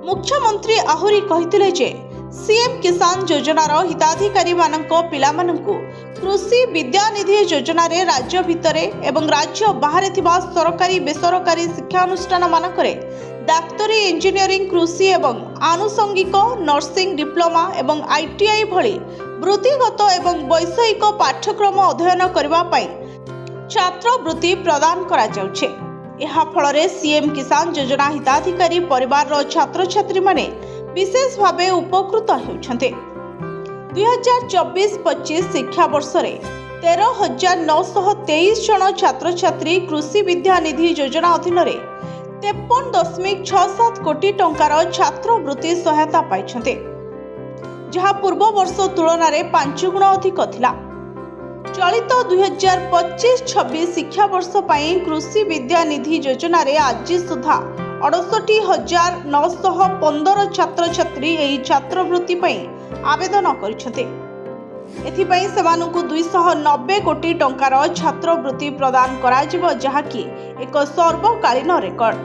मुख्यमंत्री आहुरी कहिथिले जे सीएम किसान योजनार हिताधिकारी मानक पिलामानंकु कृषि विद्यानिधि योजना रे राज्य भितरे एवं राज्य बाहर थिबा सरकारी बेसरकारी शिक्षानुष्ठान मानकरे डाक्तरी इंजीनियरिंग कृषि एवं आनुषंगिक नर्सिंग डिप्लोमा एवं आईटीआई भली वृत्तिगत एवं वैषयिक पाठ्यक्रम अध्ययन करबा पई छात्रवृत्ति प्रदान करा जाउछे। ଏହା ଫଳରେ सीएम किसान योजना हिताधिकारी परिवार छात्र छात्री माने विशेष भावे उपकृत होउछन्ते। 2024-25 शिक्षा वर्ष रे 13,923 जन छात्र छात्री कृषि विद्यानिधि योजना अधीन रे 53.67 कोटी टंकार छात्रवृत्ति सहायता पाइछन्ते, जहा पूर्व वर्ष तुलन में 5 गुण अधिक थिला। चलित 2025-26 शिक्षा वर्ष पई कृषि विद्यानिधि योजना रे आज सुधा 68,915 छात्र छात्री एही छात्रवृत्ति पई आवेदन करिसते। एथिपई सेमानकु 290 कोटी टंकार छात्रवृत्ति प्रदान करा जिवो, जहा कि एक सर्वकालीन रेकर्ड।